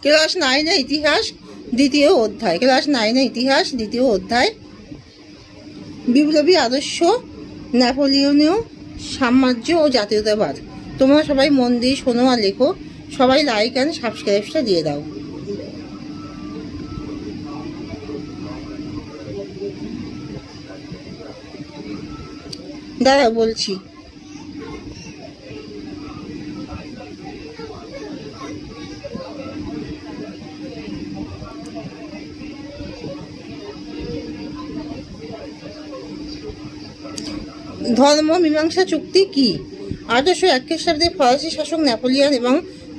Class 9 ইতিহাস দ্বিতীয় অধ্যায়। ক্লাস 9 ইতিহাস দ্বিতীয় অধ্যায়। বিপ্লবী আদর্শ, নেপোলিয়নীয় সাম্রাজ্য ও জাতীয়তাবাদ। তোমরা সবাই মন দিয়ে শোনো আর লেখো। সবাই লাইক অ্যান্ড সাবস্ক্রাইবটা দিয়ে দাও। দাঁড়া বলছি। ধর্ম মীমাংসা চুক্তি কি? 1801 খ্রিস্টাব্দে ফরাসি শাসক নেপোলিয়ন এবং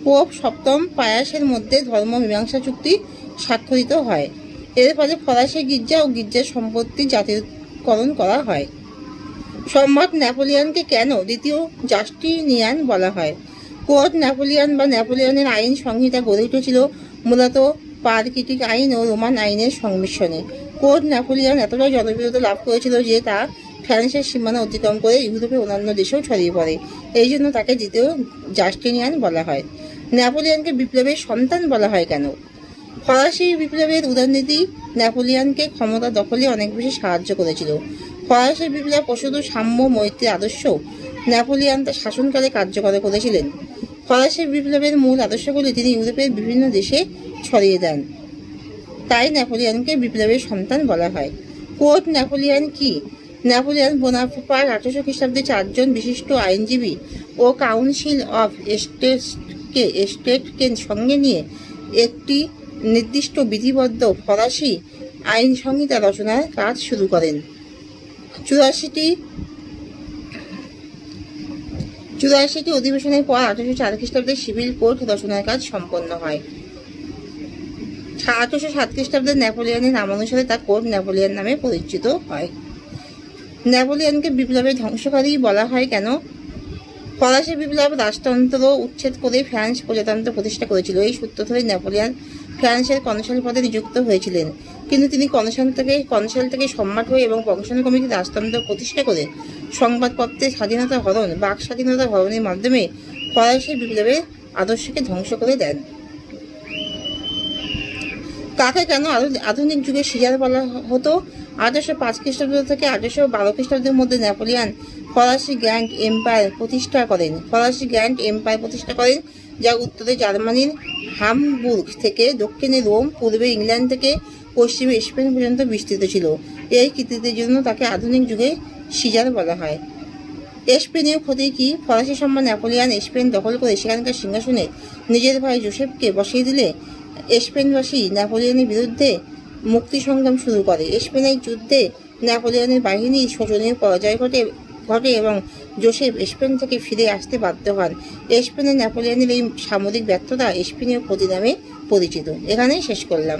পোপ সপ্তম পায়াসের মধ্যে ধর্ম মীমাংসা চুক্তি স্বাক্ষরিত হয়। এর ফলে ফরাসি গির্জা ও গির্জার সম্পত্তি জাতীয়করণ করা হয়। সম্রাট নেপোলিয়নকে কেন দ্বিতীয় জাস্টিনিয়ান বলা হয়? কোড নেপোলিয়ন বা নেপোলিয়নের আইন সংহিতা গড়ে উঠেছিল মূলত পারকিটিক আইন ও রোমান আইনের সংমিশ্রণে। কোড নেপোলিয়ন এতটাই জনপ্রিয়তা লাভ করেছিল যে তা ফ্রান্সের সীমানা অতিক্রম করে ইউরোপের অন্যান্য দেশেও ছড়িয়ে পড়ে। এই জন্য তাকে দ্বিতীয় জাস্টিনিয়ান বলা হয়। নেপোলিয়নকে বিপ্লবের সন্তান বলা হয় কেন? ফরাসি বিপ্লবের উদারনীতি নেপোলিয়নকে ক্ষমতা দখলে অনেক বেশি সাহায্য করেছিল। ফরাসি বিপ্লব ও শুধু সাম্য মৈত্রীর আদর্শ নেপোলিয়ন তার শাসনকালে কার্যকর করেছিলেন। ফরাসি বিপ্লবের মূল আদর্শগুলি তিনি ইউরোপের বিভিন্ন দেশে ছড়িয়ে দেন। তাই নেপোলিয়নকে বিপ্লবের সন্তান বলা হয়। কোড নেপোলিয়ন কি? নেপোলিয়ন বোনাপার্ট 1800 খ্রিস্টাব্দে 4 জন বিশিষ্ট আইনজীবী ও কাউন্সিল অফ স্টেটকে সঙ্গে নিয়ে একটি নির্দিষ্ট বিধিবদ্ধ ফরাসি আইন সংহিতা রচনার কাজ শুরু করেন। 84টি অধিবেশনের পর 1804 খ্রিস্টাব্দে সিভিল কোড রচনার কাজ সম্পন্ন হয়। 1807 খ্রিস্টাব্দে নেপোলিয়নের নামানুসারে তা কোড নেপোলিয়ন নামে পরিচিত হয়। নেপোলিয়নকে বিপ্লবের ধ্বংসকারী বলা হয় কেন? ফরাসি বিপ্লব রাজতন্ত্র উচ্ছেদ করে ফ্রান্স প্রজাতন্ত্র প্রতিষ্ঠা করেছিল। এই সূত্র ধরে নেপোলিয়ন ফ্রান্সের কনসাল পদে নিযুক্ত হয়েছিলেন, কিন্তু তিনি কনসাল থেকে সম্রাট হয়ে এবং প্রকাশনা কমিটি রাজতন্ত্র প্রতিষ্ঠা করে সংবাদপত্রের স্বাধীনতা হরণ, বাক স্বাধীনতা হরণের মাধ্যমে ফরাসি বিপ্লবের আদর্শকে ধ্বংস করে দেন। কাকে কেন আধুনিক যুগে সিজার বলা হতো? 1805 খ্রিস্টাব্দ থেকে 1812 খ্রিস্টাব্দের মধ্যে নেপোলিয়ন ফরাসি গ্র্যান্ড এম্পায়ার প্রতিষ্ঠা করেন, যা উত্তরে জার্মানির হামবুর্গ থেকে দক্ষিণে রোম, পূর্বে ইংল্যান্ড থেকে পশ্চিমে স্পেন পর্যন্ত বিস্তৃত ছিল। এই কৃতিত্বের জন্য তাকে আধুনিক যুগে সিজার বলা হয়। স্পেনীয় ক্ষতি কি? ফরাসি সম্রাট নেপোলিয়ন স্পেন দখল করে সেখানকার সিংহাসনে নিজের ভাই জোসেফকে বসিয়ে দিলে স্পেনবাসী নেপোলিয়নের বিরুদ্ধে মুক্তি সংগ্রাম শুরু করে। স্পেনের যুদ্ধে নেপোলিয়নের বাহিনীর শোচনীয় পরাজয় ঘটে এবং জোসেফ স্পেন থেকে ফিরে আসতে বাধ্য হন। স্পেনের নেপোলিয়নের এই সামরিক ব্যর্থতা স্পেনীয় ক্ষতি নামে পরিচিত। এখানেই শেষ করলাম।